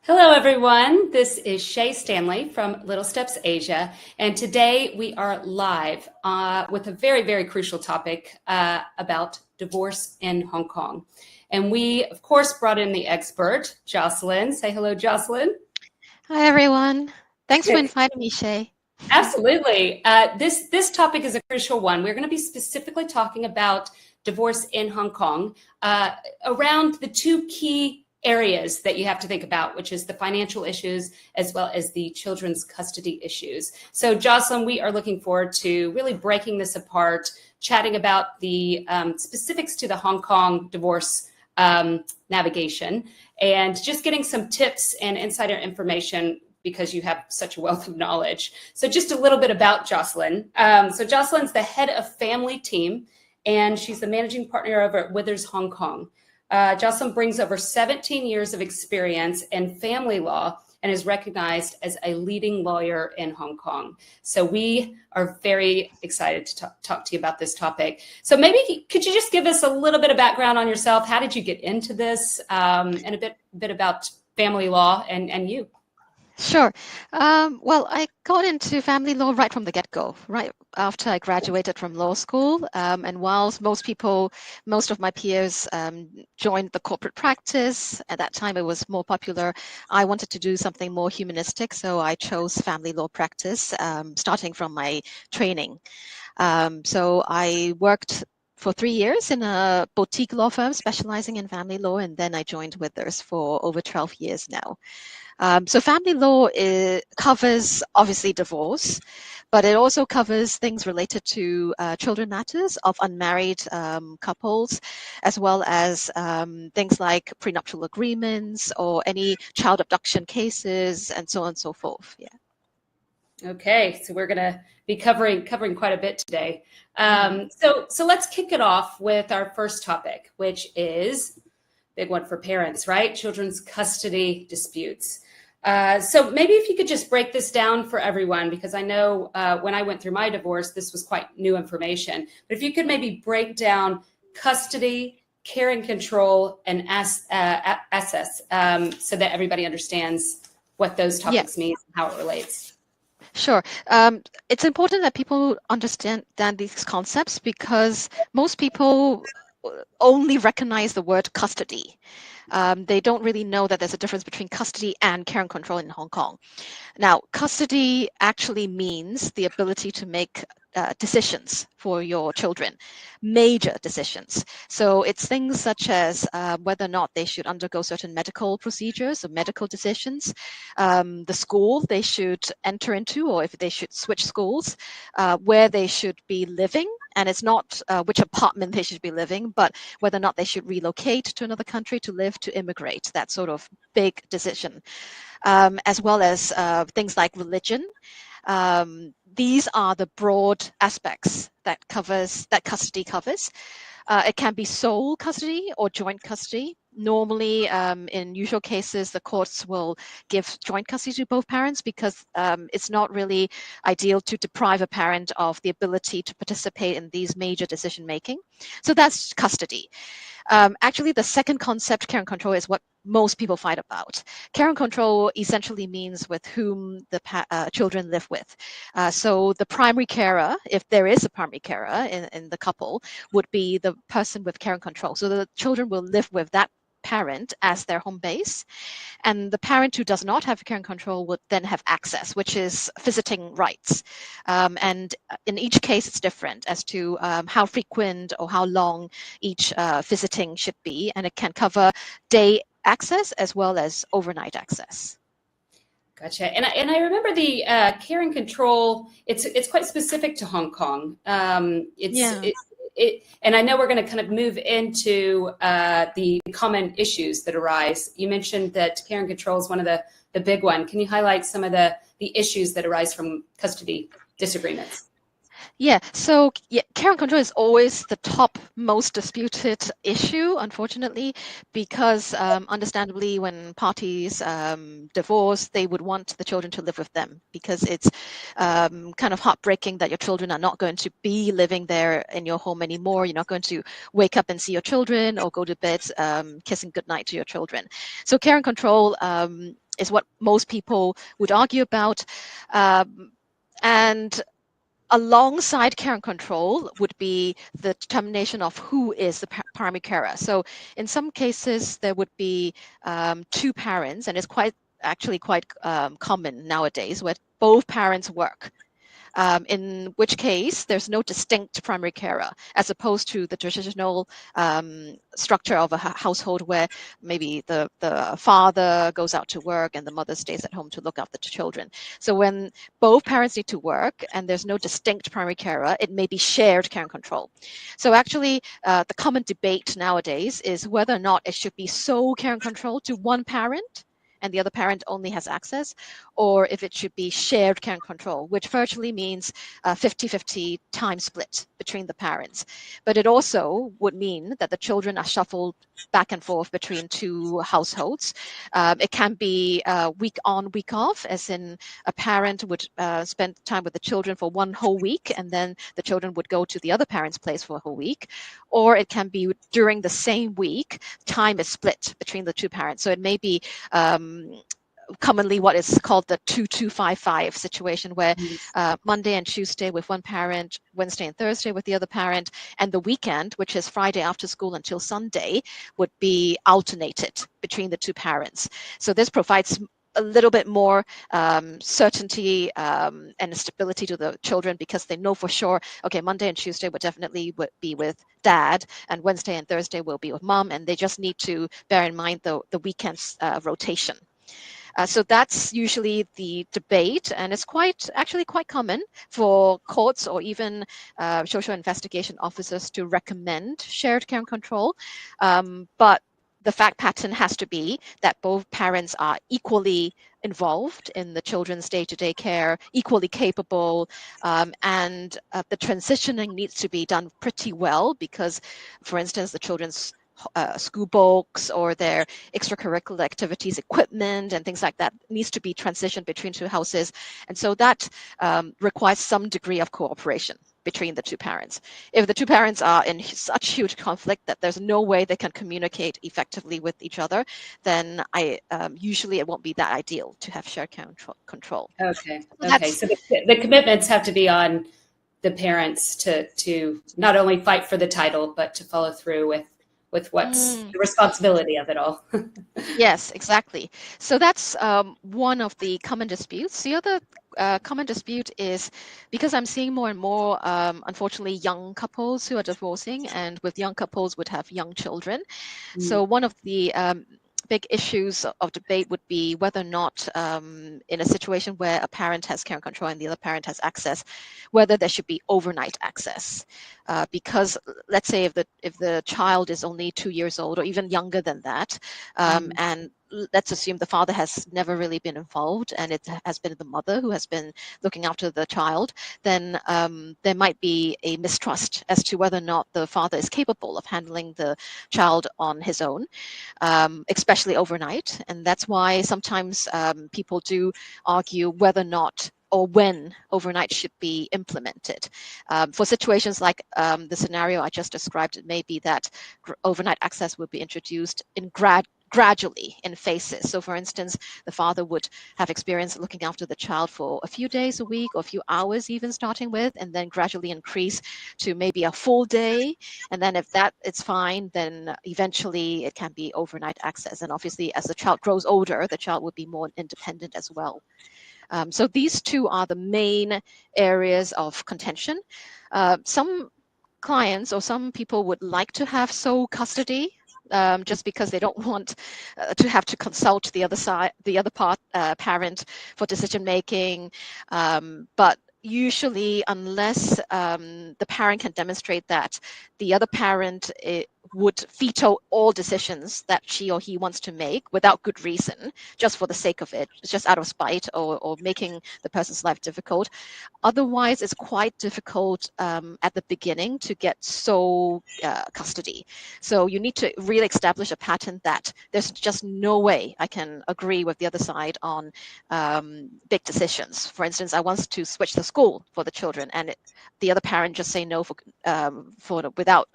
Hello, everyone. This is Shay Stanley from Little Steps Asia, and today we are live with a very, very crucial topic about divorce in Hong Kong. And we, of course, brought in the expert, Jocelyn. Say hello, Jocelyn. Hi, everyone. Thanks for inviting me, Shay. Absolutely. This topic is a crucial one. We're going to be specifically talking about divorce in Hong Kong around the two key areas that you have to think about, which is the financial issues as well as the children's custody issues. So, Jocelyn, we are looking forward to really breaking this apart, chatting about the specifics to the Hong Kong divorce navigation, and just getting some tips and insider information because you have such a wealth of knowledge. So just a little bit about Jocelyn. So Jocelyn's the head of family team, and she's the managing partner over at Withers Hong Kong. Jocelyn brings over 17 years of experience in family law and is recognized as a leading lawyer in Hong Kong. So we are very excited to talk to you about this topic. So maybe could you just give us a little bit of background on yourself? How did you get into this, and a bit about family law and you? Sure. Well, I got into family law right from the get-go, right after I graduated from law school. And whilst most of my peers joined the corporate practice, at that time it was more popular, I wanted to do something more humanistic, so I chose family law practice, starting from my training. So I worked for 3 years in a boutique law firm specializing in family law, and then I joined Withers for over 12 years now. So family law covers, obviously, divorce, but it also covers things related to children matters of unmarried couples, as well as things like prenuptial agreements or any child abduction cases, and so on and so forth. Yeah. Okay, so we're going to be covering quite a bit today. So let's kick it off with our first topic, which is big one for parents, right? Children's custody disputes. So maybe if you could just break this down for everyone, because I know when I went through my divorce, this was quite new information. But if you could maybe break down custody, care and control, and access, so that everybody understands what those topics mean and how it relates. Sure. It's important that people understand these concepts because most people only recognize the word custody. They don't really know that there's a difference between custody and care and control in Hong Kong. Now, custody actually means the ability to make decisions for your children, major decisions. So it's things such as whether or not they should undergo certain medical procedures or medical decisions, the school they should enter into, or if they should switch schools, where they should be living. And it's not which apartment they should be living, but whether or not they should relocate to another country to live, to immigrate, that sort of big decision, as well as things like religion. These are the broad aspects that custody covers. It can be sole custody or joint custody. Normally, in usual cases, the courts will give joint custody to both parents because it's not really ideal to deprive a parent of the ability to participate in these major decision making. So that's custody. Actually, the second concept, care and control, is what most people fight about. Care and control essentially means with whom the children live with. So the primary carer, if there is a primary carer in the couple, would be the person with care and control. So the children will live with that parent as their home base, and the parent who does not have care and control would then have access, which is visiting rights, and in each case it's different as to how frequent or how long each visiting should be, and it can cover day access as well as overnight access. Gotcha. And I remember the care and control. It's quite specific to Hong Kong. And I know we're going to kind of move into the common issues that arise. You mentioned that care and control is one of the big one. Can you highlight some of the issues that arise from custody disagreements? Yeah, so yeah, care and control is always the top most disputed issue, unfortunately, because understandably, when parties divorce, they would want the children to live with them because it's kind of heartbreaking that your children are not going to be living there in your home anymore. You're not going to wake up and see your children or go to bed kissing goodnight to your children. So care and control is what most people would argue about. And alongside care and control would be the determination of who is the primary carer. So in some cases, there would be two parents, and it's actually quite common nowadays where both parents work. In which case there's no distinct primary carer, as opposed to the traditional structure of a household where maybe the father goes out to work and the mother stays at home to look after the children. So when both parents need to work and there's no distinct primary carer, it may be shared care and control. So actually, the common debate nowadays is whether or not it should be sole care and control to one parent and the other parent only has access, or if it should be shared care and control, which virtually means 50-50 time split between the parents. But it also would mean that the children are shuffled back and forth between two households. It can be week on, week off, as in a parent would spend time with the children for one whole week, and then the children would go to the other parent's place for a whole week. Or it can be during the same week, time is split between the two parents. So it may be commonly what is called the 2-2-5-5 situation, where Monday and Tuesday with one parent, Wednesday and Thursday with the other parent, and the weekend, which is Friday after school until Sunday, would be alternated between the two parents. So this provides a little bit more certainty and stability to the children, because they know for sure, okay, Monday and Tuesday would definitely be with dad, and Wednesday and Thursday will be with mom, and they just need to bear in mind the weekend's rotation. So that's usually the debate, and it's actually quite common for courts or even social investigation officers to recommend shared care and control. But the fact pattern has to be that both parents are equally involved in the children's day-to-day care, equally capable, and the transitioning needs to be done pretty well because, for instance, the children's school books or their extracurricular activities, equipment, and things like that needs to be transitioned between two houses. And so that requires some degree of cooperation between the two parents. If the two parents are in such huge conflict that there's no way they can communicate effectively with each other, then usually it won't be that ideal to have shared control. Okay. So Okay. So the commitments have to be on the parents to not only fight for the title, but to follow through with what's the responsibility of it all. Yes, exactly. So that's one of the common disputes. The other common dispute is because I'm seeing more and more, unfortunately, young couples who are divorcing, and with young couples would have young children. So one of the big issues of debate would be whether or not in a situation where a parent has care and control and the other parent has access, whether there should be overnight access. Because let's say if the child is only 2 years old or even younger than that, and let's assume the father has never really been involved and it has been the mother who has been looking after the child, then there might be a mistrust as to whether or not the father is capable of handling the child on his own, especially overnight. And that's why sometimes people do argue whether or not or when overnight should be implemented. For situations like the scenario I just described, it may be that overnight access will be introduced in gradually in phases. So for instance, the father would have experience looking after the child for a few days a week or a few hours even starting with, and then gradually increase to maybe a full day. And then if that is fine, then eventually it can be overnight access. And obviously as the child grows older, the child would be more independent as well. So these two are the main areas of contention. Some clients or some people would like to have sole custody, just because they don't want to have to consult the other parent for decision making. But usually, unless the parent can demonstrate that the other parent would veto all decisions that she or he wants to make without good reason, just for the sake of it, just out of spite or making the person's life difficult. Otherwise, it's quite difficult at the beginning to get sole custody. So you need to really establish a pattern that there's just no way I can agree with the other side on big decisions. For instance, I want to switch the school for the children, and the other parent just say no without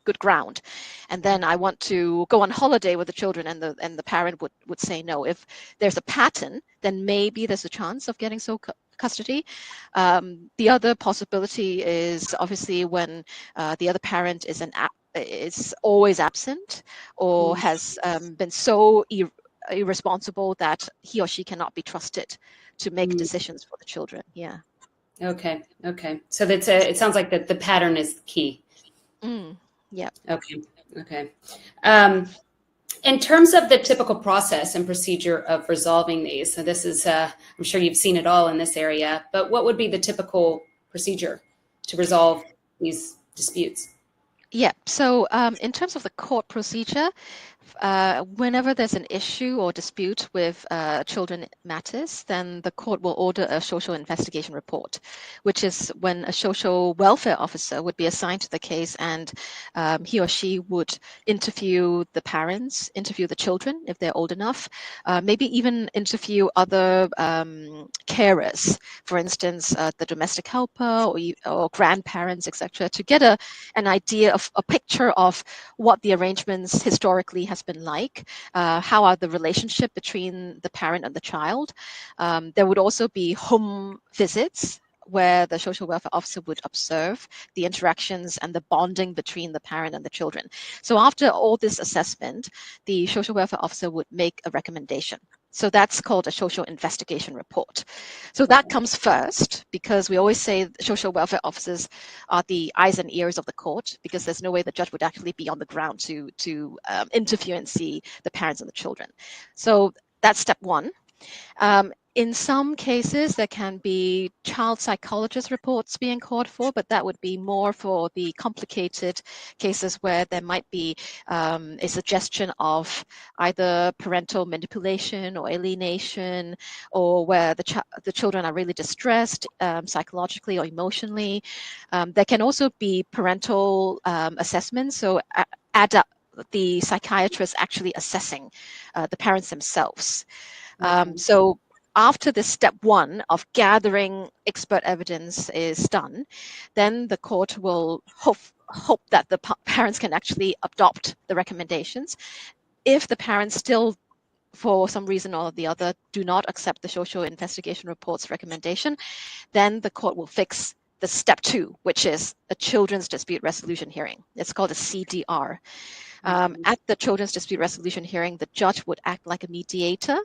good ground, and then I want to go on holiday with the children, and the parent would say no. If there's a pattern, then maybe there's a chance of getting sole custody. The other possibility is obviously when the other parent is always absent or has been so irresponsible that he or she cannot be trusted to make decisions for the children. Yeah. Okay. So it sounds like that the pattern is key. Yeah. Okay. In terms of the typical process and procedure of resolving these, so this is, I'm sure you've seen it all in this area, but what would be the typical procedure to resolve these disputes? Yeah. So in terms of the court procedure, whenever there's an issue or dispute with children matters, then the court will order a social investigation report, which is when a social welfare officer would be assigned to the case, and he or she would interview the parents, interview the children if they're old enough, maybe even interview other carers, for instance, the domestic helper or grandparents, etc., to get an idea of a picture of what the arrangements historically has been like, how are the relationship between the parent and the child. There would also be home visits where the social welfare officer would observe the interactions and the bonding between the parent and the children. So after all this assessment, the social welfare officer would make a recommendation. So that's called a social investigation report. So that comes first, because we always say social welfare officers are the eyes and ears of the court, because there's no way the judge would actually be on the ground to interview and see the parents and the children. So that's step one. In some cases, there can be child psychologist reports being called for, but that would be more for the complicated cases where there might be a suggestion of either parental manipulation or alienation, or where the children are really distressed psychologically or emotionally. There can also be parental assessments, so the psychiatrist actually assessing the parents themselves. So after the step one of gathering expert evidence is done, then the court will hope that the parents can actually adopt the recommendations. If the parents still, for some reason or the other, do not accept the social investigation report's recommendation, then the court will fix the step two, which is a children's dispute resolution hearing. It's called a CDR. At the children's dispute resolution hearing, the judge would act like a mediator,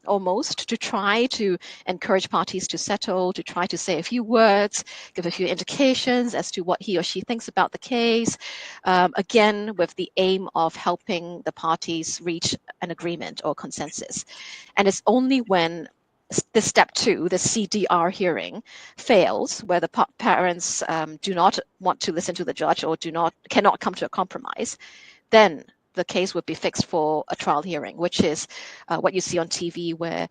almost, to try to encourage parties to settle, to try to say a few words, give a few indications as to what he or she thinks about the case, again, with the aim of helping the parties reach an agreement or consensus. And it's only when the step two, the CDR hearing, fails, where the parents do not want to listen to the judge or cannot come to a compromise, then the case would be fixed for a trial hearing, which is what you see on TV, where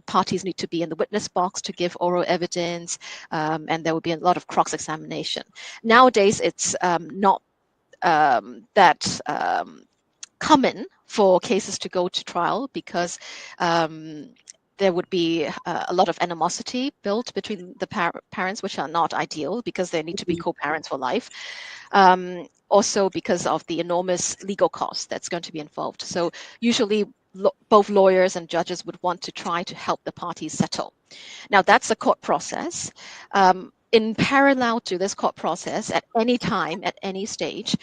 parties need to be in the witness box to give oral evidence, and there will be a lot of cross-examination. Nowadays, it's not that common for cases to go to trial, because there would be a lot of animosity built between the parents, which are not ideal, because they need to be co-parents for life. Also because of the enormous legal cost that's going to be involved. So usually both lawyers and judges would want to try to help the parties settle. Now that's the court process. In parallel to this court process, at any time, at any stage,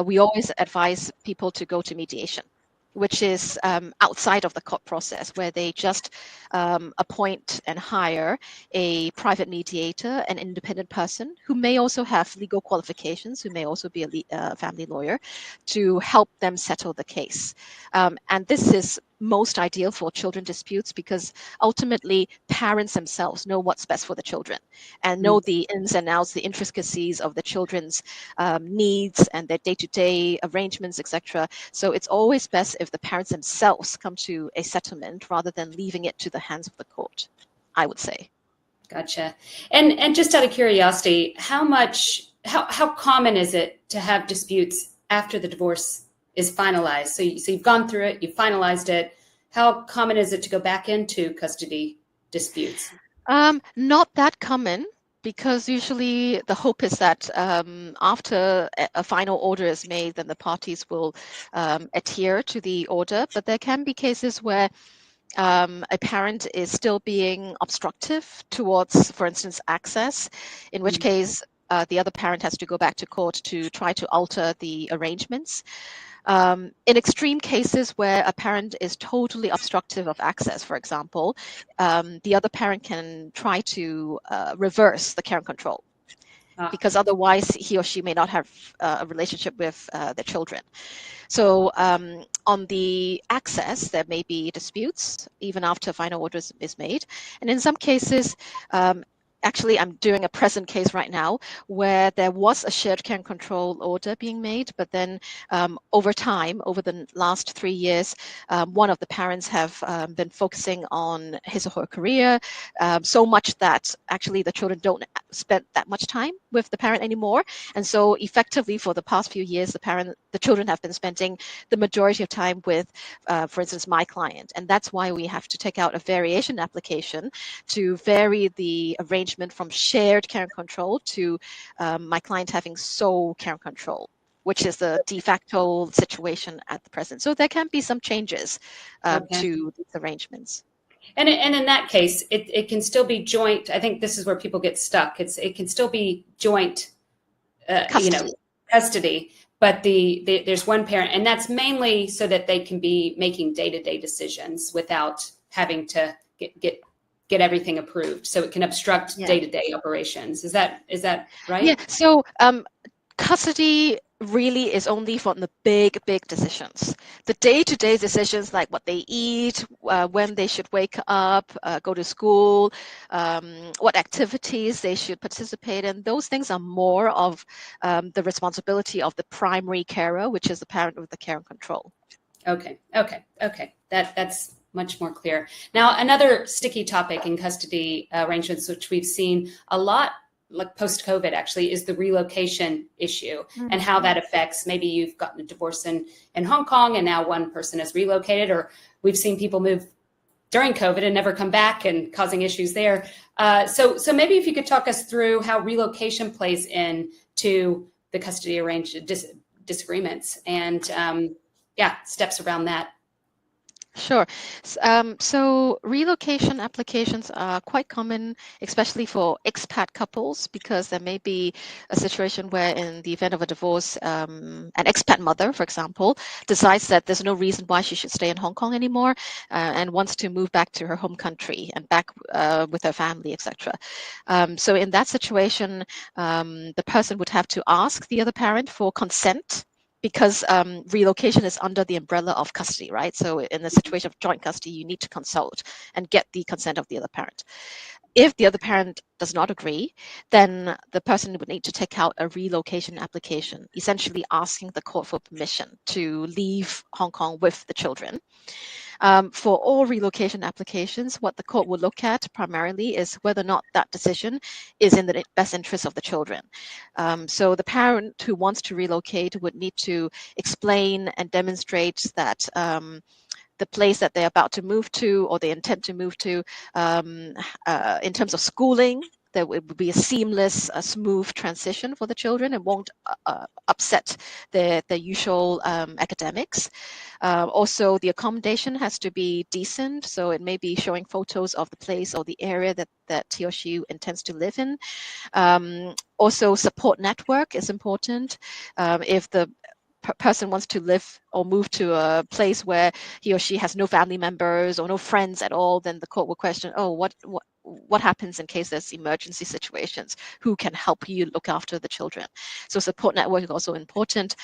we always advise people to go to mediation, which is outside of the court process, where they just appoint and hire a private mediator, an independent person who may also have legal qualifications, who may also be a family lawyer, to help them settle the case. And this is most ideal for children disputes, because ultimately parents themselves know what's best for the children and know the ins and outs, the intricacies of the children's needs and their day-to-day arrangements, etc. So it's always best if the parents themselves come to a settlement rather than leaving it to the hands of the court, I would say. Gotcha. And just out of curiosity, how common is it to have disputes after the divorce is finalized? So you've gone through it, you've finalized it. How common is it to go back into custody disputes? Not that common, because usually the hope is that after a final order is made, then the parties will adhere to the order. But there can be cases where a parent is still being obstructive towards, for instance, access, in which case the other parent has to go back to court to try to alter the arrangements. In extreme cases where a parent is totally obstructive of access, for example, the other parent can try to reverse the care and control, because otherwise he or she may not have a relationship with the children. So on the access, there may be disputes even after final order is made. And in some cases, actually, I'm doing a present case right now where there was a shared care and control order being made, but then over time, over the last 3 years, one of the parents have been focusing on his or her career so much that actually the children don't spend that much time with the parent anymore. And so effectively for the past few years, the children have been spending the majority of time with, for instance, my client. And that's why we have to take out a variation application to vary the arrangement from shared care and control to my client having sole care and control, which is the de facto situation at the present. So there can be some changes to these arrangements. And in that case, it can still be joint. I think this is where people get stuck. It can still be joint, custody, but there's one parent, and that's mainly so that they can be making day-to-day decisions without having to get everything approved. So it can obstruct day-to-day operations. Is that right? Yeah. So custody really is only for the big decisions. The day-to-day decisions, like what they eat, when they should wake up, go to school, what activities they should participate in, those things are more of the responsibility of the primary carer, which is the parent with the care and control. Okay. That's much more clear. Now, another sticky topic in custody arrangements, which we've seen a lot, like post-COVID actually, is the relocation issue and how that affects, maybe you've gotten a divorce in Hong Kong and now one person has relocated, or we've seen people move during COVID and never come back and causing issues there. So maybe if you could talk us through how relocation plays into the custody disagreements and steps around that. Sure. So relocation applications are quite common, especially for expat couples, because there may be a situation where in the event of a divorce, an expat mother, for example, decides that there's no reason why she should stay in Hong Kong anymore and wants to move back to her home country and back with her family, etc. So in that situation, the person would have to ask the other parent for consent, because relocation is under the umbrella of custody, right? So in a situation of joint custody, you need to consult and get the consent of the other parent. If the other parent does not agree, then the person would need to take out a relocation application, essentially asking the court for permission to leave Hong Kong with the children. For all relocation applications, what the court will look at primarily is whether or not that decision is in the best interest of the children. So the parent who wants to relocate would need to explain and demonstrate that the place that they're about to move to or they intend to move to, in terms of schooling, there would be a seamless, smooth transition for the children. It won't upset their usual academics. Also, the accommodation has to be decent, so it may be showing photos of the place or the area that he or she intends to live in. Also, support network is important. If the person wants to live or move to a place where he or she has no family members or no friends at all, then the court will question, what happens in case there's emergency situations? Who can help you look after the children? So support network is also important.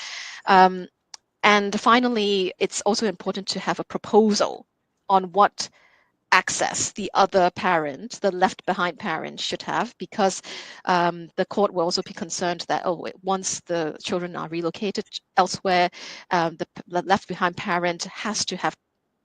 And finally, it's also important to have a proposal on what access the other parent, the left behind parent, should have, because the court will also be concerned that, once the children are relocated elsewhere, the left behind parent has to have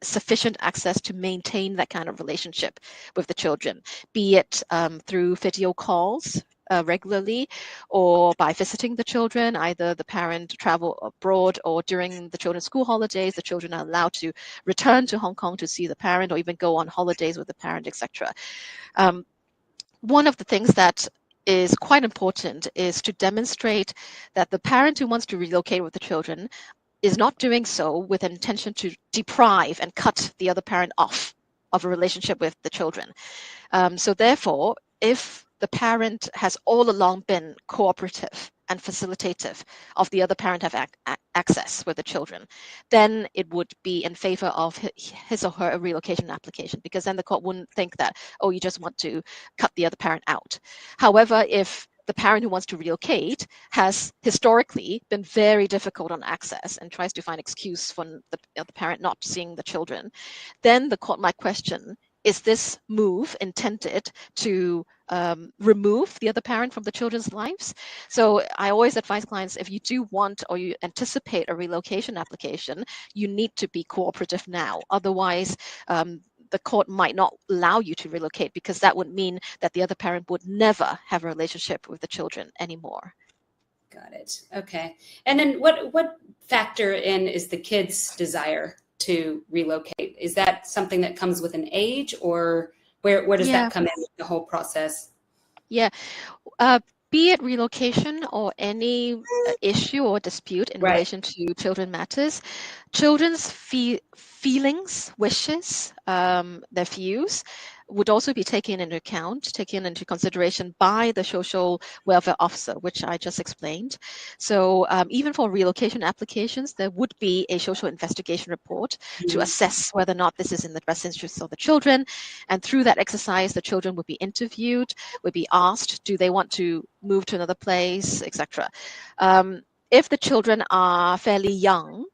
sufficient access to maintain that kind of relationship with the children, be it through video calls regularly, or by visiting the children. Either the parent travel abroad, or during the children's school holidays, the children are allowed to return to Hong Kong to see the parent, or even go on holidays with the parent, etc. One of the things that is quite important is to demonstrate that the parent who wants to relocate with the children is not doing so with an intention to deprive and cut the other parent off of a relationship with the children. So therefore, if the parent has all along been cooperative and facilitative of the other parent have access with the children, then it would be in favor of his or her relocation application, because then the court wouldn't think that, you just want to cut the other parent out. However, if the parent who wants to relocate has historically been very difficult on access and tries to find excuse for the parent not seeing the children, then the court might question, is this move intended to remove the other parent from the children's lives? So I always advise clients, if you do want or you anticipate a relocation application, you need to be cooperative now. Otherwise, the court might not allow you to relocate, because that would mean that the other parent would never have a relationship with the children anymore. Got it. Okay. And then what factor in is the kid's desire to relocate? Is that something that comes with an age, or where does that come in with the whole process? Yeah. Be it relocation or any issue or dispute in relation to children matters, children's feelings, wishes, their views would also be taken into consideration by the social welfare officer, which I just explained. So even for relocation applications, there would be a social investigation report to assess whether or not this is in the best interest of the children. And through that exercise, the children would be interviewed, would be asked, do they want to move to another place, etc. If the children are fairly young,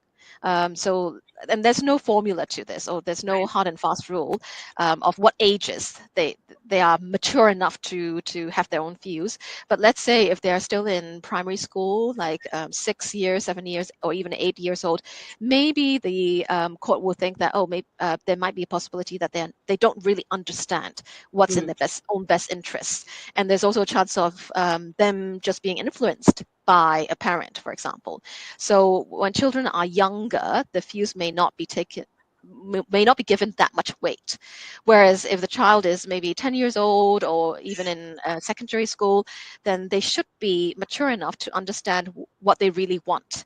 and there's no formula to this, or there's no hard and fast rule of what ages they are mature enough to have their own views. But let's say if they're still in primary school, like 6 years, 7 years, or even 8 years old, maybe the court will think that, maybe there might be a possibility that they don't really understand what's in their own best interests. And there's also a chance of them just being influenced by a parent, for example. So when children are younger, the views may not be given that much weight. Whereas if the child is maybe 10 years old, or even in secondary school, then they should be mature enough to understand what they really want,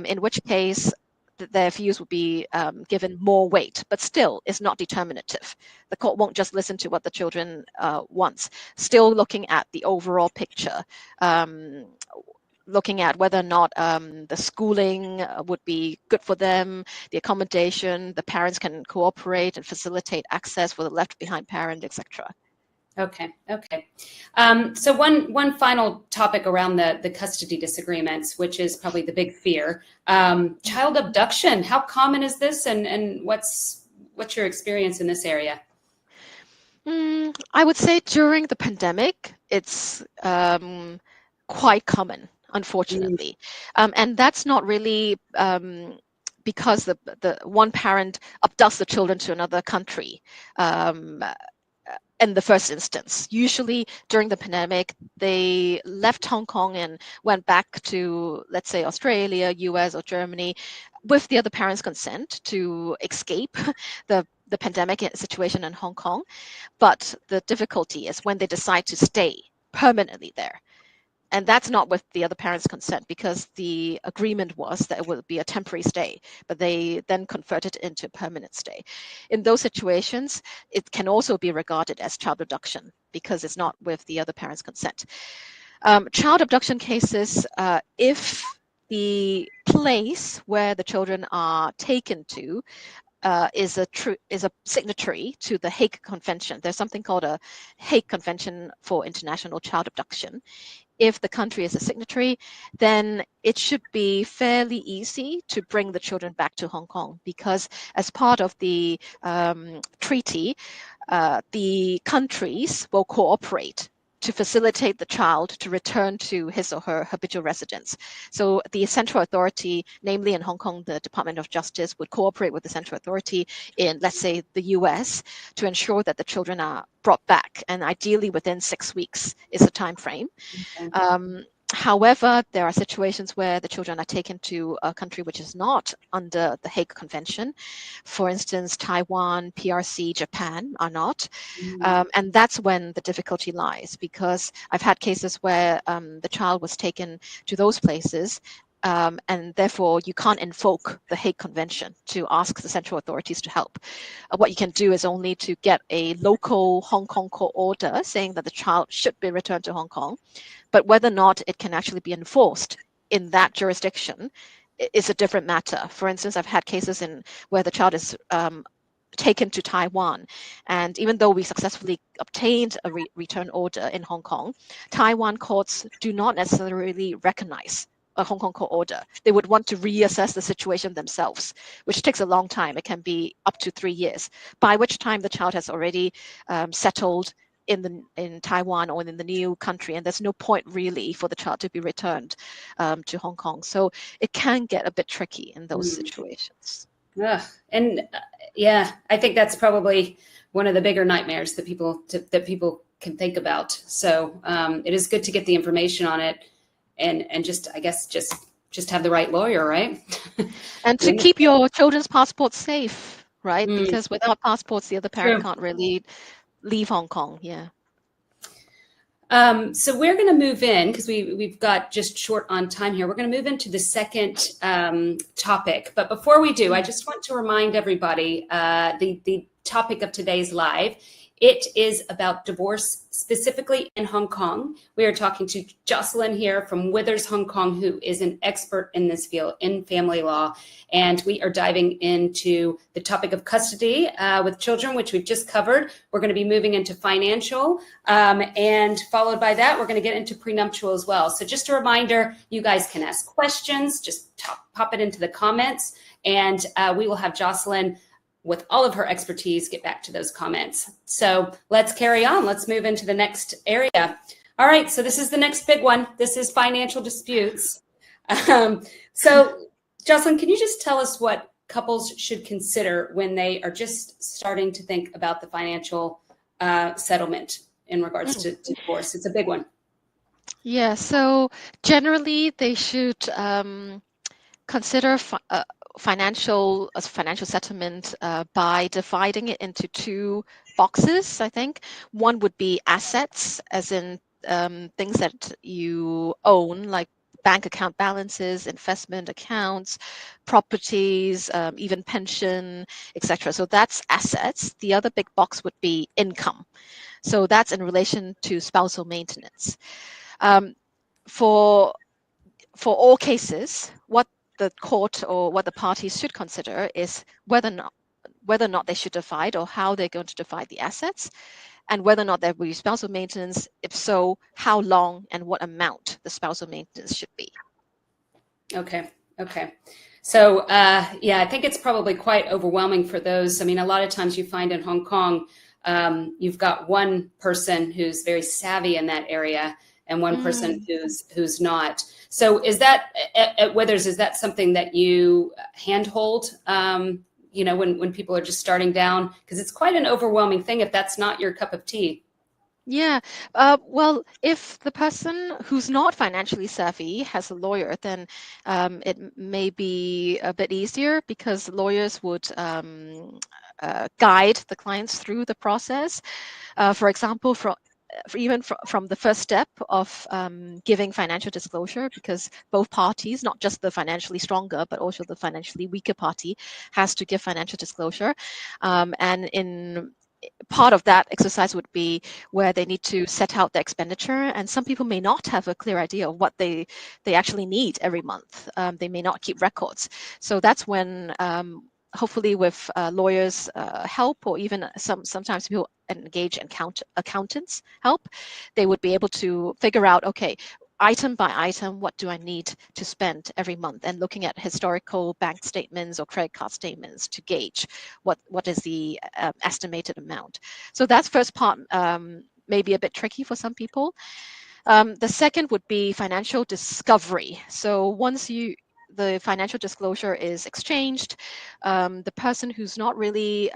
in which case their views will be given more weight, but still it's not determinative. The court won't just listen to what the children wants, still looking at the overall picture, looking at whether or not the schooling would be good for them, the accommodation, the parents can cooperate and facilitate access for the left behind parent, etc. Okay. So one final topic around the custody disagreements, which is probably the big fear, child abduction. How common is this, and what's your experience in this area? I would say during the pandemic, it's quite common, unfortunately. And that's not really because the one parent abducts the children to another country. In the first instance, usually during the pandemic, they left Hong Kong and went back to, let's say, Australia, US, or Germany with the other parents' consent to escape the pandemic situation in Hong Kong. But the difficulty is when they decide to stay permanently there. And that's not with the other parents' consent, because the agreement was that it would be a temporary stay, but they then converted it into a permanent stay. In those situations, it can also be regarded as child abduction, because it's not with the other parents' consent. Child abduction cases, if the place where the children are taken to is a signatory to the Hague Convention. There's something called a Hague Convention for International Child Abduction. if the country is a signatory, then it should be fairly easy to bring the children back to Hong Kong, because as part of the treaty, the countries will cooperate to facilitate the child to return to his or her habitual residence. So the central authority, namely in Hong Kong, the Department of Justice, would cooperate with the central authority in, let's say, the US, to ensure that the children are brought back, and ideally within 6 weeks is the time frame. Okay. However, there are situations where the children are taken to a country which is not under the Hague Convention. For instance, Taiwan, PRC, Japan are not. And that's when the difficulty lies, because I've had cases where the child was taken to those places, and therefore you can't invoke the Hague Convention to ask the central authorities to help. What you can do is only to get a local Hong Kong court order saying that the child should be returned to Hong Kong. But whether or not it can actually be enforced in that jurisdiction is a different matter. For instance, I've had cases where the child is taken to Taiwan, and even though we successfully obtained a return order in Hong Kong, Taiwan courts do not necessarily recognize a Hong Kong court order. They would want to reassess the situation themselves, which takes a long time. It can be up to 3 years, by which time the child has already settled in Taiwan or in the new country, and there's no point really for the child to be returned to Hong Kong. So it can get a bit tricky in those situations. And yeah, I think that's probably one of the bigger nightmares that people can think about. So it is good to get the information on it, and just, I guess, just have the right lawyer, right? And to keep your children's passports safe, right? Mm. Because without passports, the other parent True. can't really leave Hong Kong. Yeah. So we're going to move in, because we've got just short on time here. We're going to move into the second topic. But before we do, I just want to remind everybody the topic of today's live. It is about divorce, specifically in Hong Kong. We are talking to Jocelyn here from Withers, Hong Kong, who is an expert in this field, in family law. And we are diving into the topic of custody with children, which we've just covered. We're going to be moving into financial. And followed by that, we're going to get into prenuptial as well. So just a reminder, you guys can ask questions. Just pop it into the comments. And we will have Jocelyn, with all of her expertise, get back to those comments. So let's carry on. Let's move into the next area. All right, so this is the next big one. This is financial disputes. So Jocelyn, can you just tell us what couples should consider when they are just starting to think about the financial settlement in regards to divorce? It's a big one. Yeah, so generally they should consider financial settlement by dividing it into 2 boxes, I think. One would be assets, as in things that you own, like bank account balances, investment accounts, properties, even pension, etc. So that's assets. The other big box would be income. So that's in relation to spousal maintenance. For all cases, what the court or what the parties should consider is whether or not they should divide, or how they're going to divide the assets, and whether or not there will be spousal maintenance. If so, how long and what amount the spousal maintenance should be. Okay. So yeah, I think it's probably quite overwhelming for those. I mean, a lot of times you find in Hong Kong, you've got one person who's very savvy in that area, and one person who's not. So is that, at Withers, is that something that you handhold, when people are just starting down? Because it's quite an overwhelming thing if that's not your cup of tea. Yeah. Well, if the person who's not financially savvy has a lawyer, then it may be a bit easier, because lawyers would guide the clients through the process. For example, from the first step of giving financial disclosure, because both parties, not just the financially stronger, but also the financially weaker party, has to give financial disclosure. And in part of that exercise would be where they need to set out their expenditure, and some people may not have a clear idea of what they actually need every month. They may not keep records. So that's when hopefully with lawyers' help, or even sometimes people engage accountants' help, they would be able to figure out, okay, item by item, what do I need to spend every month, and looking at historical bank statements or credit card statements to gauge what is the estimated amount. So that's first part, maybe a bit tricky for some people. The second would be financial discovery. So once the financial disclosure is exchanged, the person who's not really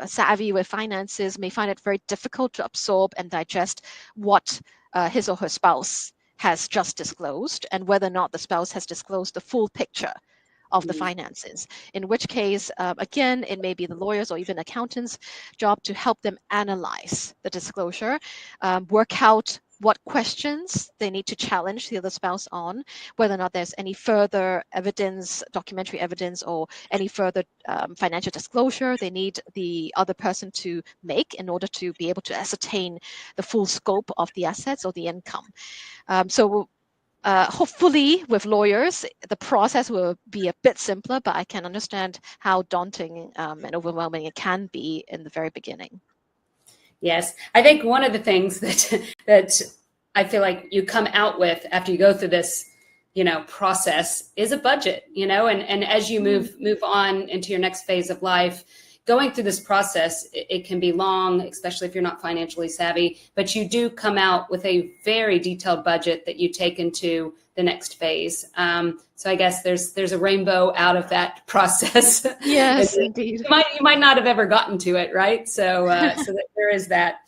savvy with finances may find it very difficult to absorb and digest what his or her spouse has just disclosed, and whether or not the spouse has disclosed the full picture of the finances, in which case, again, it may be the lawyers or even accountants' job to help them analyze the disclosure, work out what questions they need to challenge the other spouse on, whether or not there's any further evidence, documentary evidence, or any further financial disclosure they need the other person to make in order to be able to ascertain the full scope of the assets or the income. Hopefully with lawyers, the process will be a bit simpler, but I can understand how daunting and overwhelming it can be in the very beginning. Yes, I think one of the things that I feel like you come out with after you go through this, process is a budget, and as you move on into your next phase of life, going through this process, it can be long, especially if you're not financially savvy, but you do come out with a very detailed budget that you take into the next phase. So I guess there's a rainbow out of that process. Yes, indeed. You might not have ever gotten to it, right? So that there is that.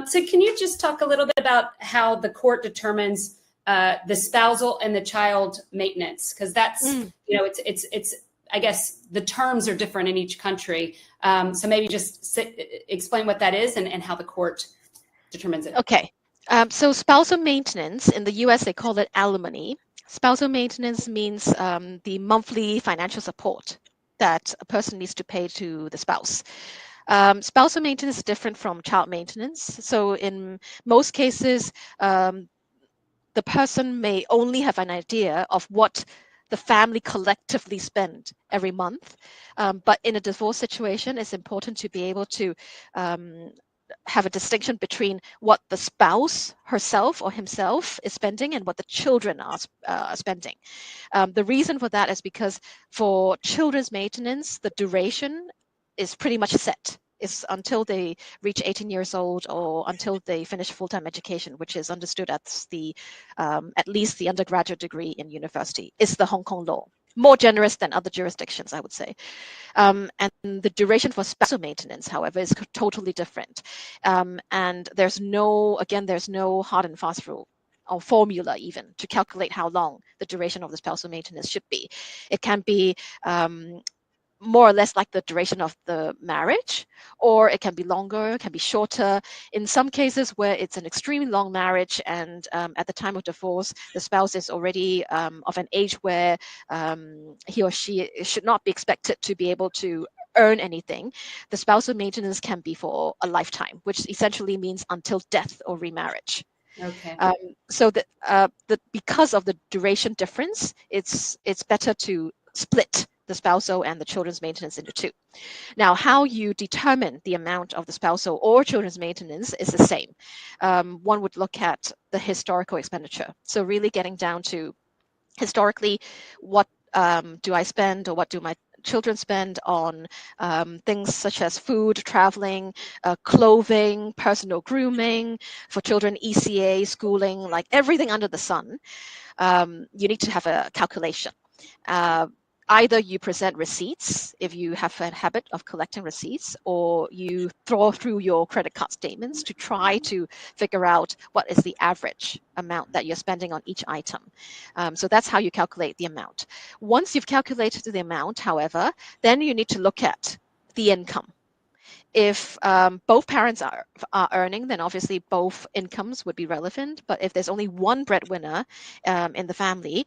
So can you just talk a little bit about how the court determines the spousal and the child maintenance? Because that's, it's I guess the terms are different in each country. So maybe just explain what that is and how the court determines it. Okay. So spousal maintenance, in the US, they call it alimony. Spousal maintenance means the monthly financial support that a person needs to pay to the spouse. Spousal maintenance is different from child maintenance. So in most cases, the person may only have an idea of what the family collectively spend every month. But in a divorce situation, it's important to be able to have a distinction between what the spouse herself or himself is spending and what the children are spending. The reason for that is because for children's maintenance, the duration is pretty much set. It's until they reach 18 years old or until they finish full-time education, which is understood as at least the undergraduate degree in university. It's the Hong Kong law. More generous than other jurisdictions, I would say. And the duration for spousal maintenance, however, is totally different. And there's no hard and fast rule or formula even to calculate how long the duration of the spousal maintenance should be. It can be more or less like the duration of the marriage, or it can be longer, it can be shorter. In some cases where it's an extremely long marriage and at the time of divorce, the spouse is already of an age where he or she should not be expected to be able to earn anything, the spousal maintenance can be for a lifetime, which essentially means until death or remarriage. Okay. So because of the duration difference, it's better to split the spousal and the children's maintenance into two. Now, how you determine the amount of the spousal or children's maintenance is the same. One would look at the historical expenditure. So really getting down to historically, what do I spend or what do my children spend on things such as food, traveling, clothing, personal grooming, for children, ECA, schooling, like everything under the sun. You need to have a calculation. Either you present receipts if you have a habit of collecting receipts, or you throw through your credit card statements to try to figure out what is the average amount that you're spending on each item. So that's how you calculate the amount. Once you've calculated the amount, however, then you need to look at the income. If both parents are earning, then obviously both incomes would be relevant. But if there's only one breadwinner in the family,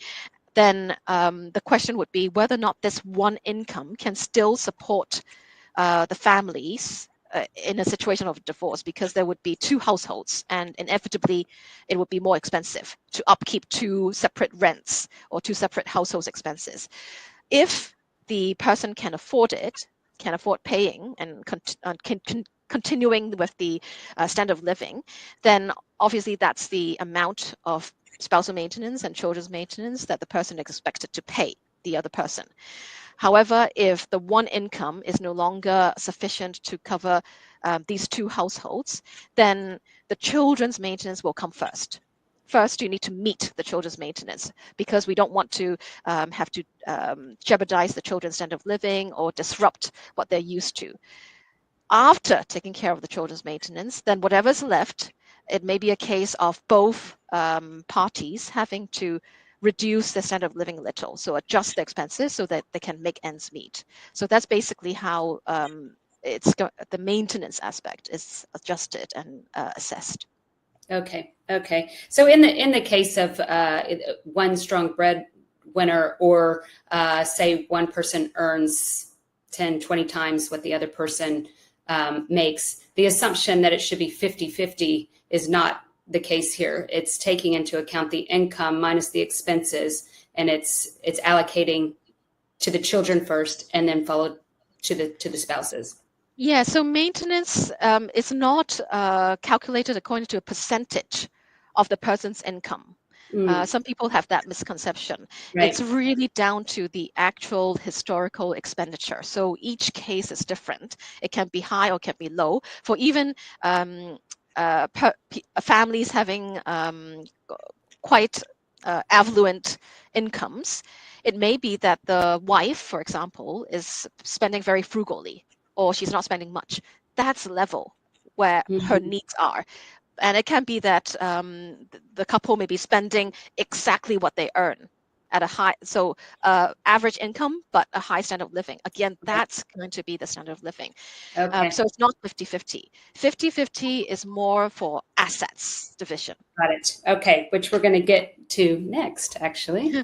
then the question would be whether or not this one income can still support the families in a situation of divorce, because there would be two households and inevitably it would be more expensive to upkeep two separate rents or two separate households expenses. If the person can afford it, can afford paying and continuing with the standard of living, then obviously that's the amount of spousal maintenance and children's maintenance that the person is expected to pay the other person. However, if the one income is no longer sufficient to cover these two households, then the children's maintenance will come first. First, you need to meet the children's maintenance because we don't want to have to jeopardize the children's standard of living or disrupt what they're used to. After taking care of the children's maintenance, then whatever's left, it may be a case of both parties having to reduce their standard of living a little, so adjust the expenses so that they can make ends meet. So that's basically how the maintenance aspect is adjusted and assessed. Okay. So in the case of one strong breadwinner, or say one person earns 10, 20 times what the other person makes, the assumption that it should be 50-50 is not the case here. It's taking into account the income minus the expenses, and it's allocating to the children first and then followed to the spouses. Yeah, so maintenance is not calculated according to a percentage of the person's income. Some people have that misconception. Right. It's really down to the actual historical expenditure. So each case is different. It can be high or can be low. For even families having quite affluent incomes, it may be that the wife, for example, is spending very frugally, or she's not spending much. That's the level where her needs are. And it can be that the couple may be spending exactly what they earn at a high, so average income, but a high standard of living. Again, that's going to be the standard of living. Okay. So it's not 50-50. 50-50 is more for assets division. Got it. Okay, which we're going to get to next, actually.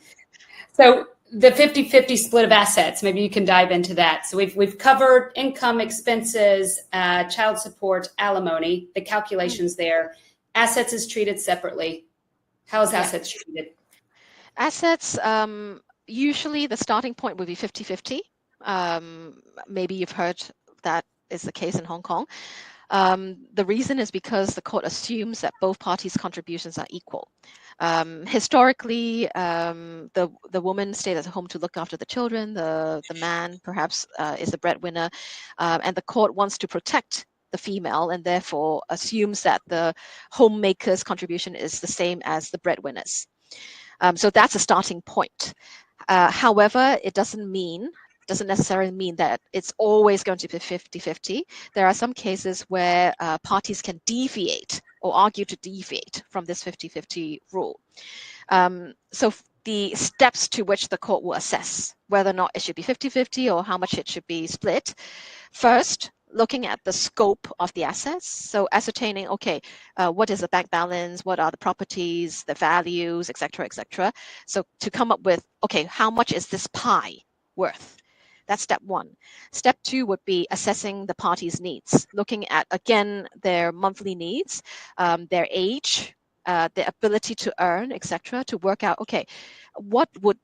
So the 50-50 split of assets, maybe you can dive into that. So we've covered income, expenses, child support, alimony, the calculations there. Assets is treated separately. How is assets treated? Assets, usually the starting point would be 50-50. Maybe you've heard that is the case in Hong Kong. The reason is because the court assumes that both parties' contributions are equal. Historically, the woman stayed at home to look after the children. The man perhaps is the breadwinner, and the court wants to protect the female and therefore assumes that the homemaker's contribution is the same as the breadwinner's. So that's a starting point. However, it doesn't necessarily mean that it's always going to be 50-50. There are some cases where parties can deviate or argue to deviate from this 50-50 rule. So the steps to which the court will assess whether or not it should be 50-50 or how much it should be split. First, looking at the scope of the assets. So ascertaining, okay, what is the bank balance? What are the properties, the values, etc., etc. So to come up with, okay, how much is this pie worth? That's step one. Step two would be assessing the parties' needs, looking at, again, their monthly needs, their age, their ability to earn, etc., to work out, okay, what would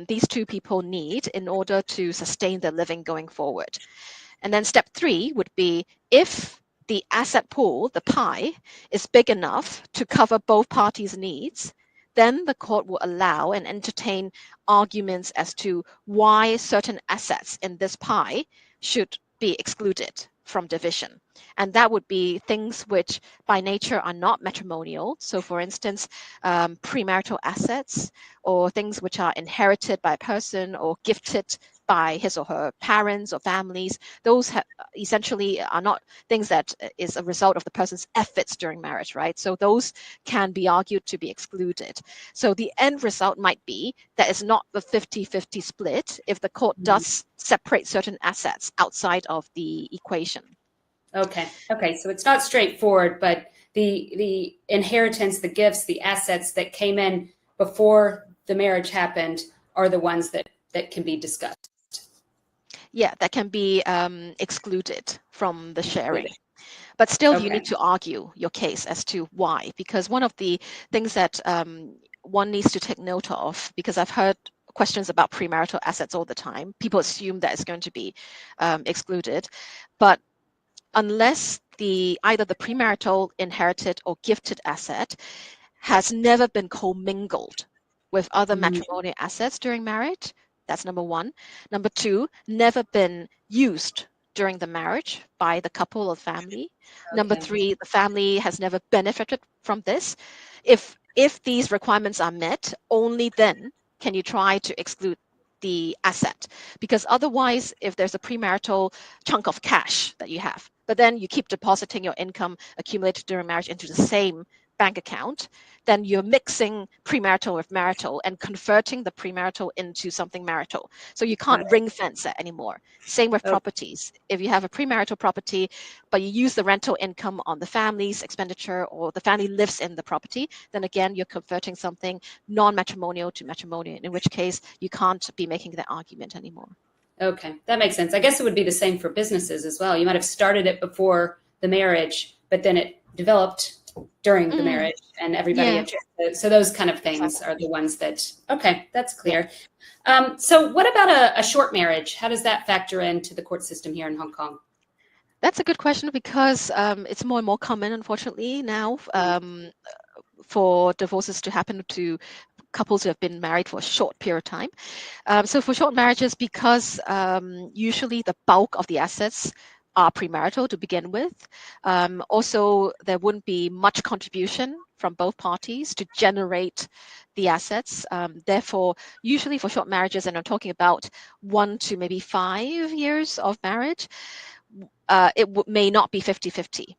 these two people need in order to sustain their living going forward? And then step three would be if the asset pool, the pie, is big enough to cover both parties' needs, then the court will allow and entertain arguments as to why certain assets in this pie should be excluded from division. And that would be things which by nature are not matrimonial. So for instance, premarital assets or things which are inherited by a person or gifted by his or her parents or families. Those essentially are not things that is a result of the person's efforts during marriage, right? So those can be argued to be excluded. So the end result might be that it's not the 50-50 split if the court does separate certain assets outside of the equation. Okay. So it's not straightforward, but the inheritance, the gifts, the assets that came in before the marriage happened are the ones that can be discussed. Yeah, that can be excluded from the sharing. But still, you need to argue your case as to why, because one of the things that one needs to take note of, because I've heard questions about premarital assets all the time, people assume that it's going to be excluded, but unless either the premarital inherited or gifted asset has never been commingled with other matrimonial assets during marriage. That's number one. Number two, never been used during the marriage by the couple or family. Number Okay. three, the family has never benefited from this. If these requirements are met, only then can you try to exclude the asset, because otherwise, if there's a premarital chunk of cash that you have, but then you keep depositing your income accumulated during marriage into the same bank account, then you're mixing premarital with marital and converting the premarital into something marital. So you Got can't ring fence it anymore. Same with properties. If you have a premarital property, but you use the rental income on the family's expenditure, or the family lives in the property, then again, you're converting something non-matrimonial to matrimonial, in which case you can't be making that argument anymore. Okay, that makes sense. I guess it would be the same for businesses as well. You might have started it before the marriage, but then it developed during the marriage and everybody Yeah. objected. So those kind of things are the ones that, okay, that's clear. So what about a short marriage? How does that factor into the court system here in Hong Kong? That's a good question, because it's more and more common, unfortunately, now for divorces to happen to couples who have been married for a short period of time. So for short marriages, because usually the bulk of the assets are premarital to begin with, also there wouldn't be much contribution from both parties to generate the assets. Therefore, usually for short marriages, and I'm talking about 1 to maybe 5 years of marriage, it may not be 50-50.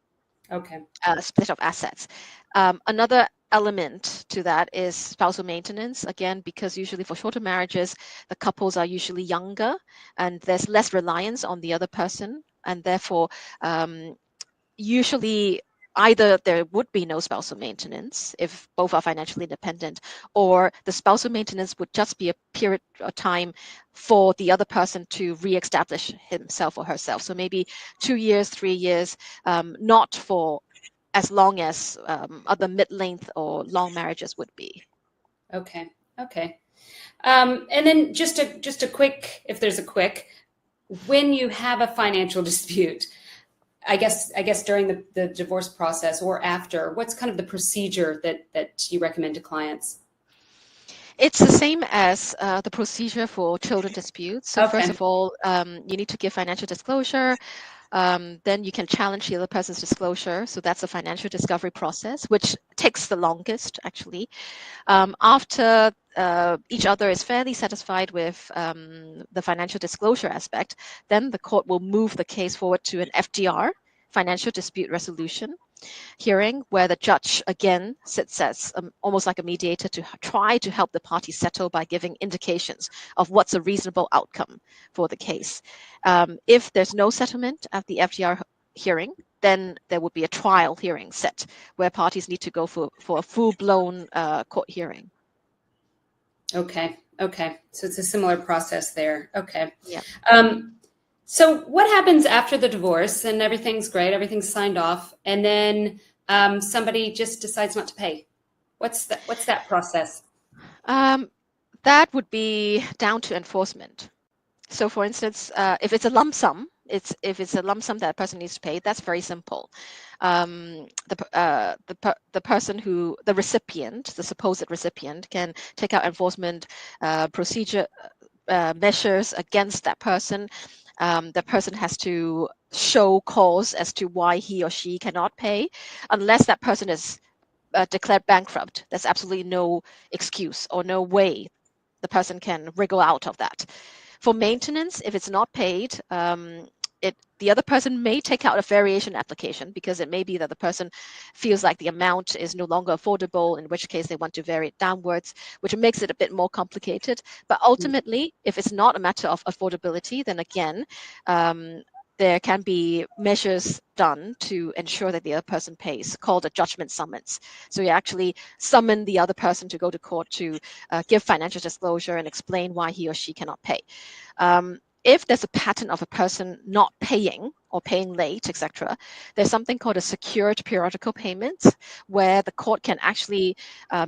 Okay. Split of assets. Another element to that is spousal maintenance, again, because usually for shorter marriages, the couples are usually younger and there's less reliance on the other person, and therefore usually either there would be no spousal maintenance if both are financially independent, or the spousal maintenance would just be a period of time for the other person to re-establish himself or herself. So maybe 2 years, 3 years, not for as long as other mid-length or long marriages would be. Okay. Okay. And then just a quick, if there's a quick, when you have a financial dispute, I guess during the divorce process or after, what's kind of the procedure that you recommend to clients? It's the same as the procedure for children disputes. So first Okay. of all, you need to give financial disclosure. Then you can challenge the other person's disclosure. So that's a financial discovery process, which takes the longest, actually. After each other is fairly satisfied with the financial disclosure aspect, then the court will move the case forward to an FDR, financial dispute resolution hearing, where the judge again sits as almost like a mediator to try to help the parties settle by giving indications of what's a reasonable outcome for the case. If there's no settlement at the FDR hearing, then there would be a trial hearing set where parties need to go for a full-blown court hearing. Okay. Okay. So it's a similar process there. Okay. Yeah. So what happens after the divorce and everything's great, everything's signed off, and then somebody just decides not to pay? What's that process? That would be down to enforcement. So for instance, if it's a lump sum, if it's a lump sum that a person needs to pay, that's very simple. The person the recipient, the supposed recipient, can take out enforcement procedure measures against that person. The person has to show cause as to why he or she cannot pay, unless that person is declared bankrupt. There's absolutely no excuse or no way the person can wriggle out of that. For maintenance, if it's not paid, the other person may take out a variation application, because it may be that the person feels like the amount is no longer affordable, in which case they want to vary it downwards, which makes it a bit more complicated. But ultimately, if it's not a matter of affordability, then again, there can be measures done to ensure that the other person pays, called a judgment summons. So you actually summon the other person to go to court to give financial disclosure and explain why he or she cannot pay. If there's a pattern of a person not paying or paying late, etc., there's something called a secured periodical payment, where the court can actually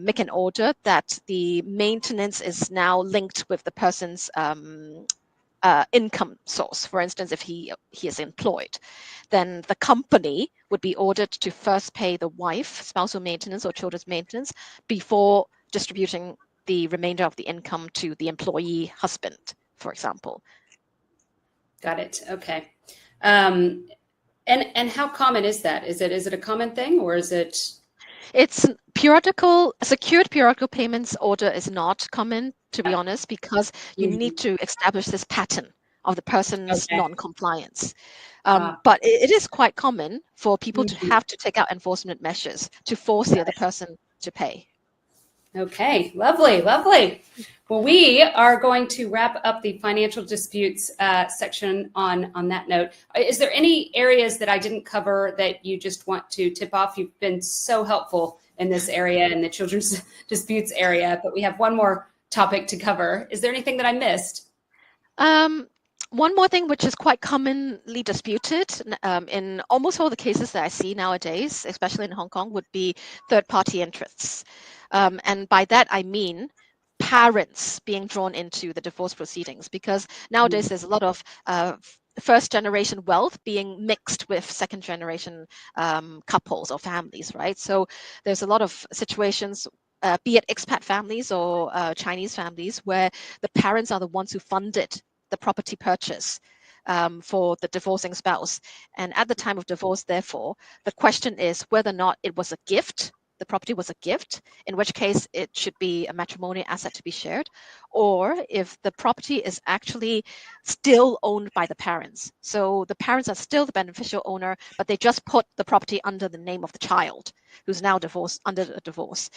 make an order that the maintenance is now linked with the person's income source. For instance, if he is employed, then the company would be ordered to first pay the wife spousal maintenance or children's maintenance before distributing the remainder of the income to the employee husband, for example. Got it. Okay. And how common is that? Is it a common thing, or is it? It's periodical. Secured periodical payments order is not common, to be honest, because you need to establish this pattern of the person's non-compliance. But it is quite common for people to have to take out enforcement measures to force the other person to pay. Okay, lovely, lovely. Well, we are going to wrap up the financial disputes section on that note. Is there any areas that I didn't cover that you just want to tip off? You've been so helpful in this area, in the children's disputes area, but we have one more topic to cover. Is there anything that I missed? One more thing which is quite commonly disputed in almost all the cases that I see nowadays, especially in Hong Kong, would be third-party interests. And by that, I mean parents being drawn into the divorce proceedings, because nowadays there's a lot of first-generation wealth being mixed with second-generation couples or families, right? So there's a lot of situations, be it expat families or Chinese families, where the parents are the ones who funded the property purchase for the divorcing spouse. And at the time of divorce, therefore, the question is whether or not it was a gift, the property was a gift, in which case it should be a matrimonial asset to be shared, or if the property is actually still owned by the parents. So the parents are still the beneficial owner, but they just put the property under the name of the child, who's now divorced under a divorce.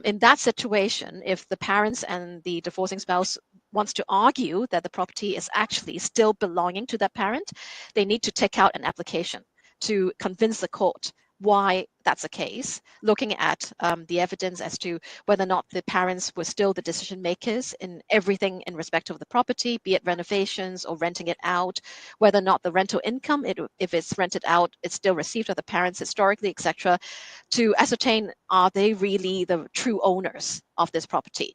In that situation, if the parents and the divorcing spouse wants to argue that the property is actually still belonging to that parent, they need to take out an application to convince the court why that's the case, looking at the evidence as to whether or not the parents were still the decision makers in everything in respect of the property, be it renovations or renting it out, whether or not the rental income, if it's rented out, it's still received by the parents historically, etc., to ascertain, are they really the true owners of this property?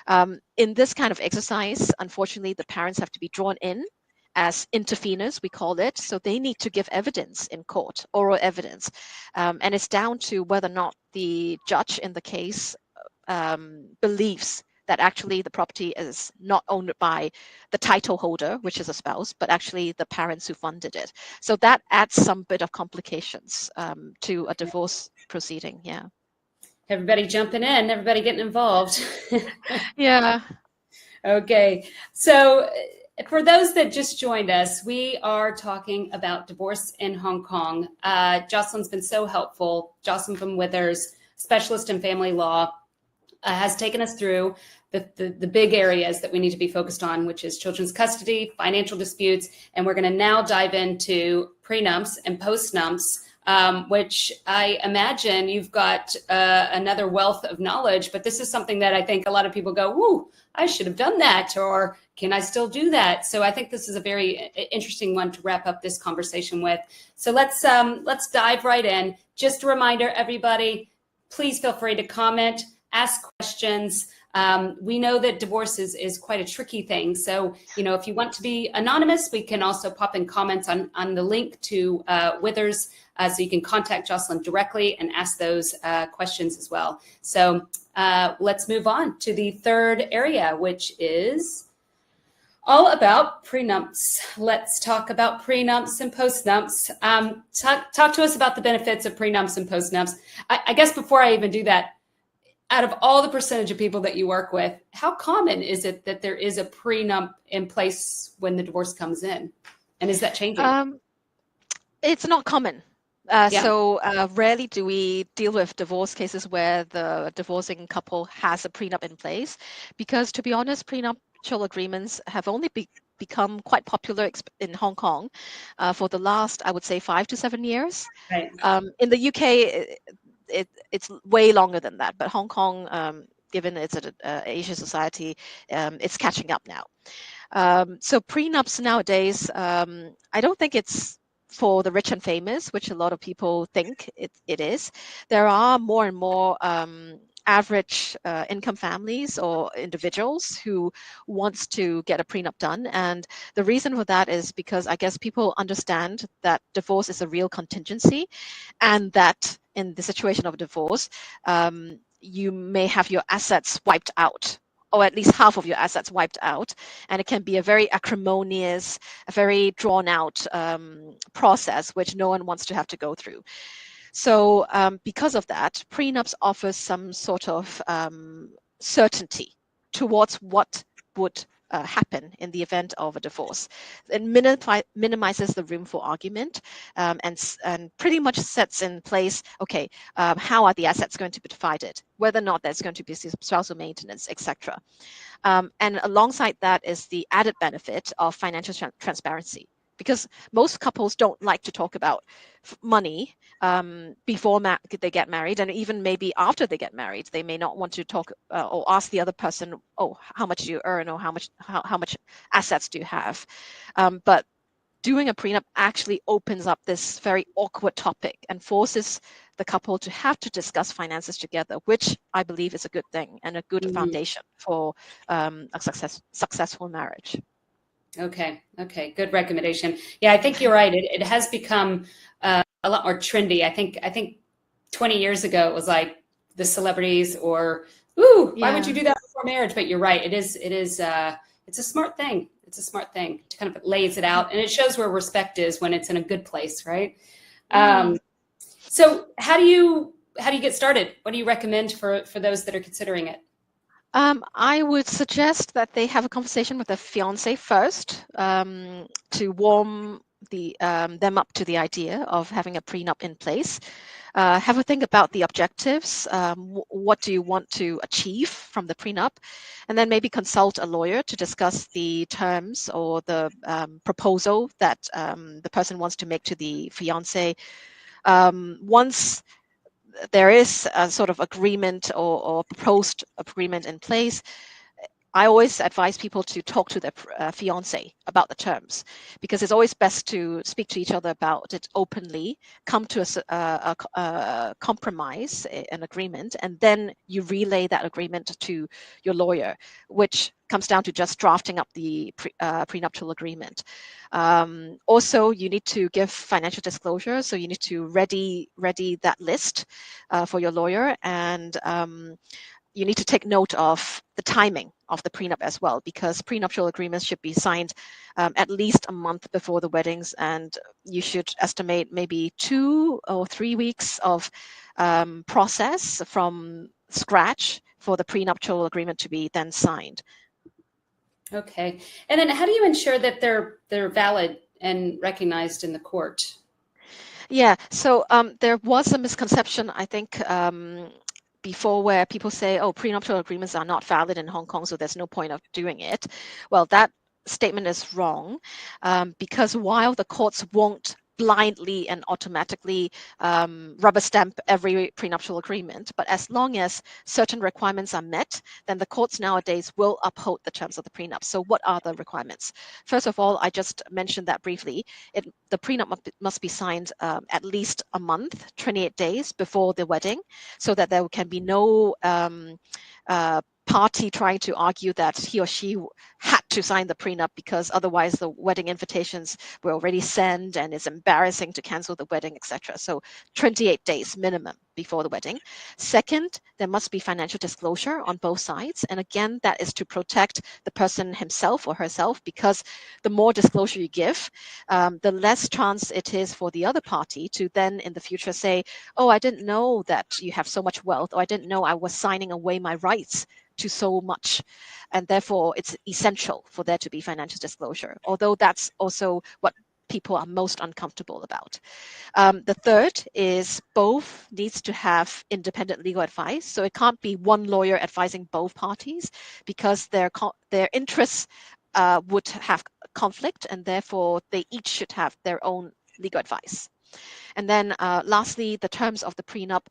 In this kind of exercise, unfortunately, the parents have to be drawn in as interveners, we call it. So they need to give evidence in court, oral evidence. And it's down to whether or not the judge in the case believes that actually the property is not owned by the title holder, which is a spouse, but actually the parents who funded it. So that adds some bit of complications to a divorce proceeding, yeah. Everybody jumping in, everybody getting involved. Yeah. Okay, so for those that just joined us, we are talking about divorce in Hong Kong. Jocelyn's been so helpful. Jocelyn from Withers, specialist in family law, has taken us through the big areas that we need to be focused on, which is children's custody, financial disputes, and we're going to now dive into prenupts and postnupts, which I imagine you've got another wealth of knowledge, but this is something that I think a lot of people go, "Woo, I should have done that," or "Can I still do that?" So I think this is a very interesting one to wrap up this conversation with. So let's dive right in. Just a reminder, everybody, please feel free to comment, ask questions. We know that divorce is quite a tricky thing. So, if you want to be anonymous, we can also pop in comments on the link to Withers, so you can contact Jocelyn directly and ask those questions as well. So let's move on to the third area, which is all about prenupts. Let's talk about prenupts and postnupts. Talk to us about the benefits of prenupts and postnupts. I guess before I even do that, out of all the percentage of people that you work with, how common is it that there is a prenup in place when the divorce comes in? And is that changing? It's not common. So rarely do we deal with divorce cases where the divorcing couple has a prenup in place, because to be honest, prenuptial agreements have only become quite popular in Hong Kong for the last, I would say, 5 to 7 years. Right. In the UK, it's way longer than that, but Hong Kong, given it's an Asian society, it's catching up now. So prenups nowadays, I don't think it's for the rich and famous, which a lot of people think it is. There are more and more average income families or individuals who wants to get a prenup done. And the reason for that is because I guess people understand that divorce is a real contingency, and that in the situation of divorce, you may have your assets wiped out, or at least half of your assets wiped out. And it can be a very acrimonious, a very drawn out process, which no one wants to have to go through. So because of that, prenups offers some sort of certainty towards what would happen in the event of a divorce. It minimizes the room for argument, and pretty much sets in place, okay, how are the assets going to be divided, whether or not there's going to be spousal maintenance, etc. And alongside that is the added benefit of financial transparency, because most couples don't like to talk about money before they get married, and even maybe after they get married, they may not want to talk or ask the other person, oh, how much do you earn, or how much assets do you have? But doing a prenup actually opens up this very awkward topic and forces the couple to have to discuss finances together, which I believe is a good thing and a good foundation for a successful marriage. Okay. Good recommendation. Yeah, I think you're right. It has become a lot more trendy. I think 20 years ago it was like the celebrities, or why would you do that before marriage? But you're right. It's a smart thing. It's a smart thing to kind of lays it out, and it shows where respect is when it's in a good place, right? So how do you get started? What do you recommend for those that are considering it? I would suggest that they have a conversation with their fiance first, to warm them up to the idea of having a prenup in place. Have a think about the objectives. What do you want to achieve from the prenup? And then maybe consult a lawyer to discuss the terms or the proposal that the person wants to make to the fiance. Once there is a sort of agreement or proposed agreement in place, I always advise people to talk to their fiance about the terms, because it's always best to speak to each other about it openly, come to a compromise, an agreement, and then you relay that agreement to your lawyer, which comes down to just drafting up the prenuptial agreement. Also, you need to give financial disclosure, so you need to ready that list for your lawyer, and you need to take note of the timing of the prenup as well, because prenuptial agreements should be signed at least a month before the weddings, and you should estimate maybe 2 or 3 weeks of process from scratch for the prenuptial agreement to be then signed. Okay. And then how do you ensure that they're valid and recognized in the court? Yeah, so there was a misconception, I think, before, where people say, oh, prenuptial agreements are not valid in Hong Kong, so there's no point of doing it. Well, that statement is wrong, because while the courts won't blindly and automatically rubber stamp every prenuptial agreement, but as long as certain requirements are met, then the courts nowadays will uphold the terms of the prenup. So what are the requirements? First of all, I just mentioned that briefly. The prenup must be signed at least a month, 28 days before the wedding, so that there can be no party trying to argue that he or she had to sign the prenup because otherwise the wedding invitations were already sent and it's embarrassing to cancel the wedding, etc. So 28 days minimum before the wedding. Second, there must be financial disclosure on both sides. And again, that is to protect the person himself or herself, because the more disclosure you give, the less chance it is for the other party to then in the future say, oh, I didn't know that you have so much wealth, or I didn't know I was signing away my rights to so much. And therefore, it's essential for there to be financial disclosure, although that's also what people are most uncomfortable about. The third is both needs to have independent legal advice. So it can't be one lawyer advising both parties, because their interests would have conflict, and therefore they each should have their own legal advice. And then lastly, the terms of the prenup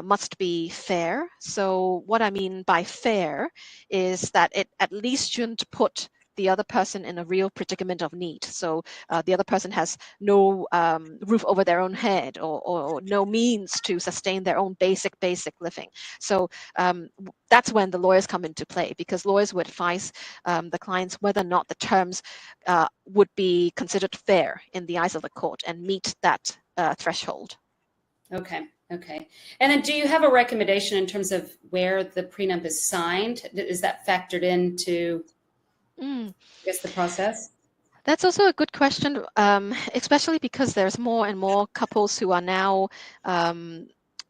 must be fair. So what I mean by fair is that it at least shouldn't put the other person in a real predicament of need. So the other person has no roof over their own head, or no means to sustain their own basic living. So that's when the lawyers come into play, because lawyers would advise the clients whether or not the terms would be considered fair in the eyes of the court and meet that threshold. Okay. Okay. And then do you have a recommendation in terms of where the prenup is signed? Is that factored into, I guess, the process? That's also a good question, especially because there's more and more couples who are now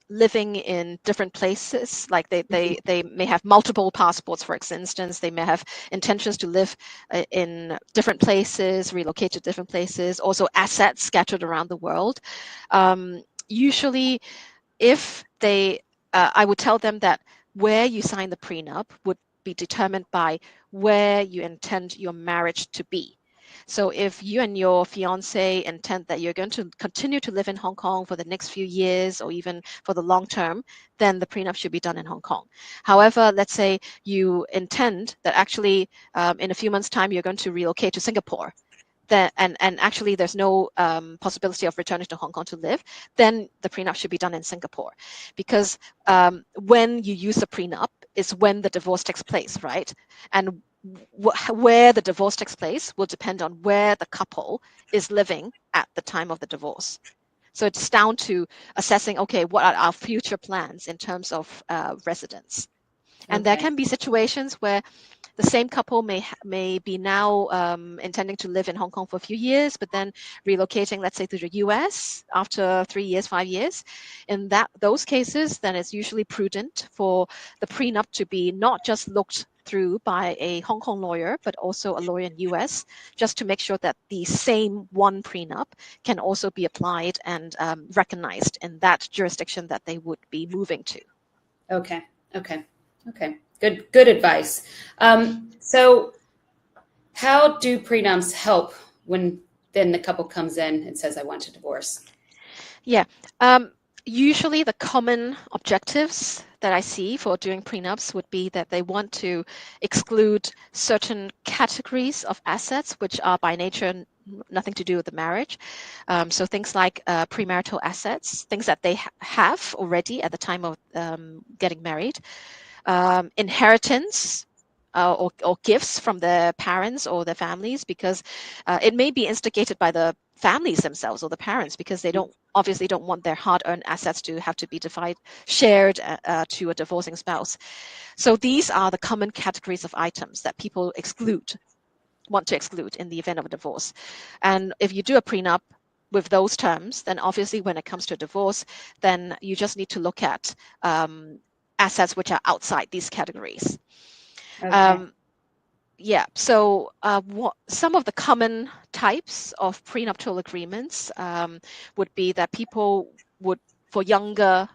living in different places. Like they may have multiple passports, for instance. They may have intentions to live in different places, relocate to different places, also assets scattered around the world. Usually, if they, I would tell them that where you sign the prenup would be determined by where you intend your marriage to be. So if you and your fiance intend that you're going to continue to live in Hong Kong for the next few years, or even for the long term, then the prenup should be done in Hong Kong. However, let's say you intend that actually in a few months' time you're going to relocate to Singapore, then, and actually there's no possibility of returning to Hong Kong to live, then the prenup should be done in Singapore. Because when you use the prenup is when the divorce takes place, right? And where the divorce takes place will depend on where the couple is living at the time of the divorce. So it's down to assessing, okay, what are our future plans in terms of residence? And there can be situations where the same couple may be now intending to live in Hong Kong for a few years, but then relocating, let's say, to the US after 3 years, 5 years. In those cases, then it's usually prudent for the prenup to be not just looked through by a Hong Kong lawyer, but also a lawyer in US, just to make sure that the same one prenup can also be applied and recognized in that jurisdiction that they would be moving to. Okay. Okay. Okay. Good advice. So how do prenups help when then the couple comes in and says, I want to divorce? Yeah. Usually the common objectives that I see for doing prenups would be that they want to exclude certain categories of assets which are by nature nothing to do with the marriage. So things like premarital assets, things that they have already at the time of getting married, inheritance, or gifts from their parents or their families, because it may be instigated by the families themselves or the parents, because they obviously don't want their hard-earned assets to have to be shared to a divorcing spouse. So these are the common categories of items that people want to exclude in the event of a divorce. And if you do a prenup with those terms, then obviously when it comes to a divorce, then you just need to look at assets which are outside these categories. Okay. Yeah, so some of the common types of prenuptial agreements would be that people would, for younger,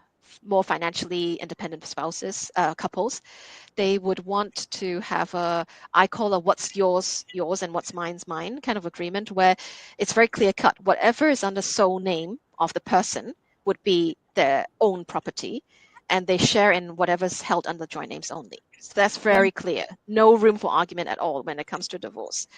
more financially independent spouses, couples, they would want to have I call a what's yours and what's mine's mine kind of agreement, where it's very clear cut. Whatever is under sole name of the person would be their own property, and they share in whatever's held under joint names only. So that's very clear. No room for argument at all when it comes to divorce.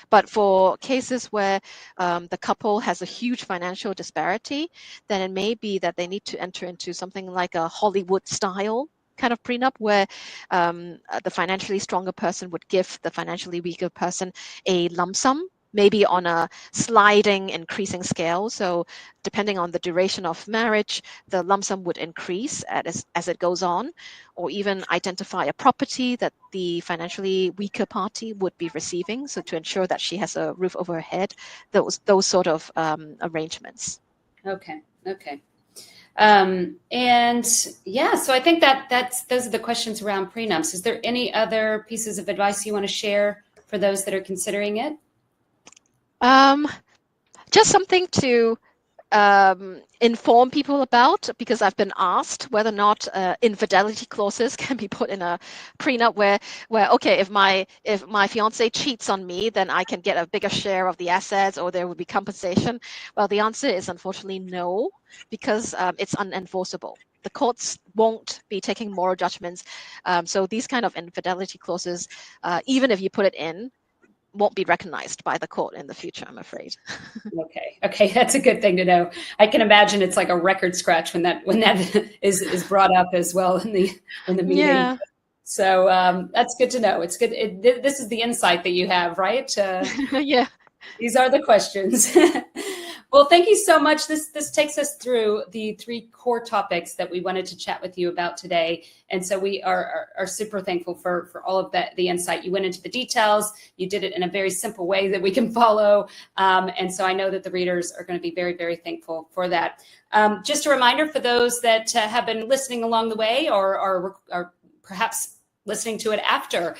But for cases where the couple has a huge financial disparity, then it may be that they need to enter into something like a Hollywood style kind of prenup, where the financially stronger person would give the financially weaker person a lump sum, maybe on a sliding increasing scale. So depending on the duration of marriage, the lump sum would increase as it goes on, or even identify a property that the financially weaker party would be receiving, so to ensure that she has a roof over her head, those sort of arrangements. Okay. And yeah, so I think those are the questions around prenups. Is there any other pieces of advice you want to share for those that are considering it? Just something to inform people about, because I've been asked whether or not infidelity clauses can be put in a prenup where okay, if my fiance cheats on me, then I can get a bigger share of the assets, or there would be compensation. Well, the answer is unfortunately no, because it's unenforceable. The courts won't be taking moral judgments. So these kind of infidelity clauses, even if you put it in, won't be recognized by the court in the future, I'm afraid. Okay, that's a good thing to know. I can imagine it's like a record scratch when that is brought up as well in the meeting. Yeah. So that's good to know. It's good. This is the insight that you have, right? Yeah. These are the questions. Well, thank you so much. This takes us through the 3 core topics that we wanted to chat with you about today. And so we are super thankful for all of that, the insight. You went into the details. You did it in a very simple way that we can follow. And so I know that the readers are going to be very, very thankful for that. Just a reminder for those that have been listening along the way or perhaps listening to it after,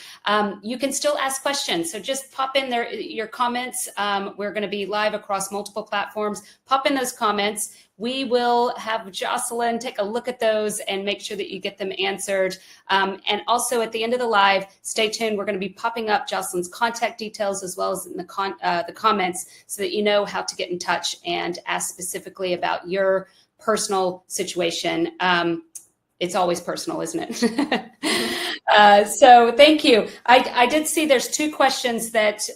you can still ask questions. So just pop in there your comments. We're going to be live across multiple platforms. Pop in those comments. We will have Jocelyn take a look at those and make sure that you get them answered. And also at the end of the live, stay tuned. We're going to be popping up Jocelyn's contact details as well as in the comments so that you know how to get in touch and ask specifically about your personal situation. It's always personal, isn't it? So thank you. I did see there's 2 questions that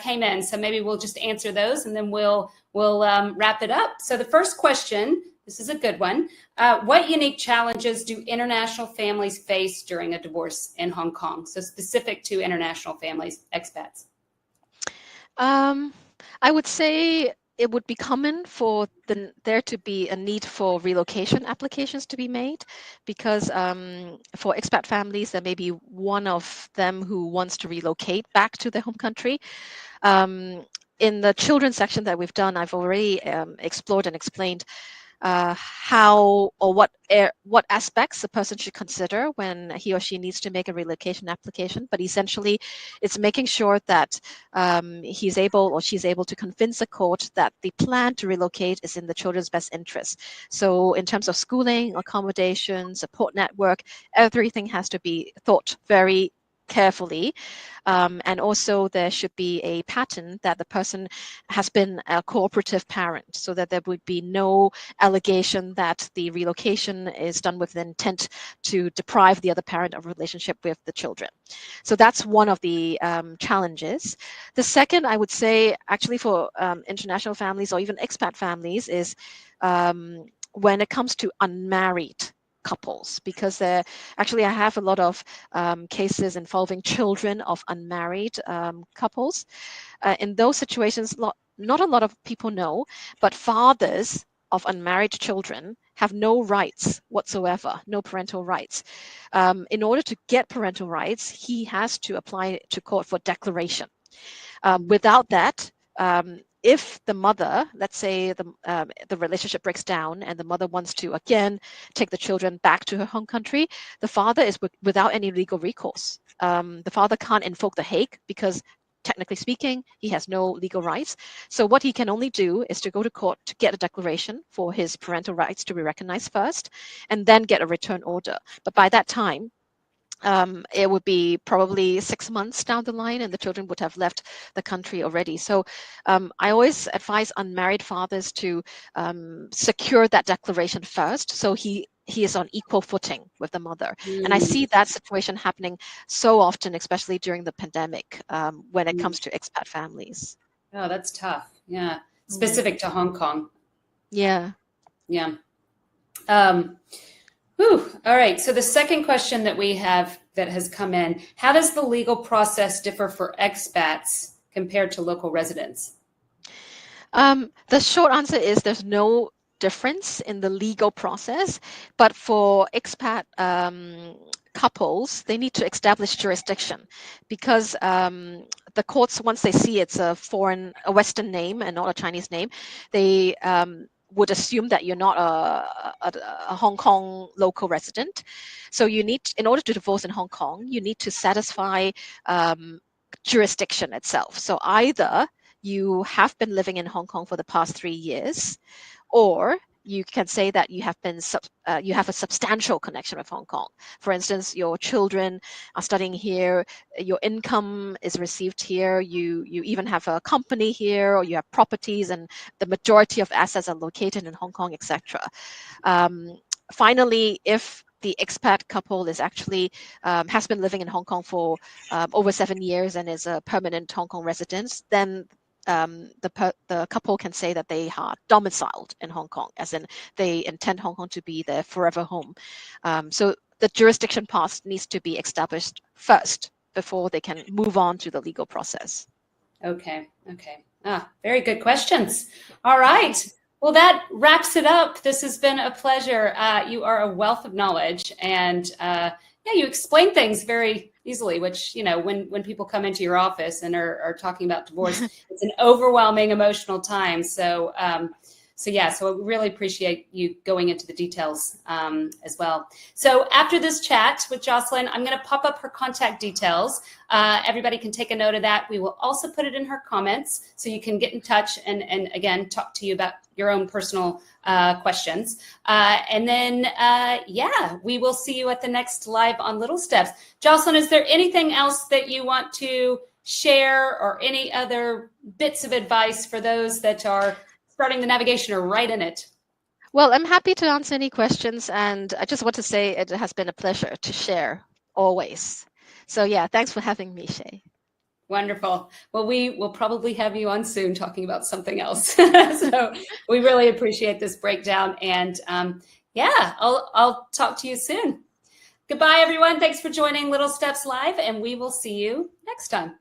came in, so maybe we'll just answer those and then we'll wrap it up. So the first question, this is a good one. What unique challenges do international families face during a divorce in Hong Kong? So specific to international families, expats. I would say it would be common for there to be a need for relocation applications to be made, because for expat families, there may be one of them who wants to relocate back to their home country. In the children's section that we've done, I've already explored and explained how or what aspects a person should consider when he or she needs to make a relocation application. But essentially, it's making sure that he's able or she's able to convince the court that the plan to relocate is in the children's best interest. So in terms of schooling, accommodation, support network, everything has to be thought very carefully. And also there should be a pattern that the person has been a cooperative parent, so that there would be no allegation that the relocation is done with the intent to deprive the other parent of a relationship with the children. So that's one of the challenges. The second, I would say, actually for international families or even expat families is when it comes to unmarried couples, because actually I have a lot of cases involving children of unmarried couples. In those situations, not a lot of people know, but fathers of unmarried children have no rights whatsoever, no parental rights. In order to get parental rights, he has to apply to court for declaration. Without that, if the mother, let's say the relationship breaks down and the mother wants to again take the children back to her home country, the father is without any legal recourse. The father can't invoke the Hague because technically speaking, he has no legal rights. So what he can only do is to go to court to get a declaration for his parental rights to be recognized first, and then get a return order. But by that time, it would be probably 6 months down the line and the children would have left the country already. So I always advise unmarried fathers to secure that declaration first, so he is on equal footing with the mother. And I see that situation happening so often, especially during the pandemic, when it comes to expat families. Oh, that's tough. Yeah. Specific to Hong Kong. Yeah. Yeah. All right. So the second question that we have that has come in, how does the legal process differ for expats compared to local residents? The short answer is there's no difference in the legal process, but for expat couples, they need to establish jurisdiction, because the courts, once they see it's a Western name and not a Chinese name, they would assume that you're not a Hong Kong local resident. So you need, in order to divorce in Hong Kong, you need to satisfy jurisdiction itself. So either you have been living in Hong Kong for the past 3 years, or you can say that you have a substantial connection with Hong Kong. For instance, your children are studying here, your income is received here, you even have a company here, or you have properties and the majority of assets are located in Hong Kong, etc. Finally, if the expat couple is actually has been living in Hong Kong for over 7 years and is a permanent Hong Kong resident, then the couple can say that they are domiciled in Hong Kong, as in they intend Hong Kong to be their forever home. So the jurisdiction part needs to be established first before they can move on to the legal process. Okay. Very good questions. All right. Well, that wraps it up. This has been a pleasure. You are a wealth of knowledge, and you explain things very easily, which, when people come into your office and are talking about divorce, it's an overwhelming emotional time. So I really appreciate you going into the details as well. So after this chat with Jocelyn, I'm going to pop up her contact details. Everybody can take a note of that. We will also put it in her comments so you can get in touch and again, talk to you about your own personal questions. And then, we will see you at the next live on Little Steps. Jocelyn, is there anything else that you want to share or any other bits of advice for those that are starting the navigation or right in it? Well, I'm happy to answer any questions, and I just want to say it has been a pleasure to share always. So yeah, thanks for having me, Shay. Wonderful. Well, we will probably have you on soon talking about something else. So we really appreciate this breakdown, and I'll talk to you soon. Goodbye, everyone. Thanks for joining Little Steps Live, and we will see you next time.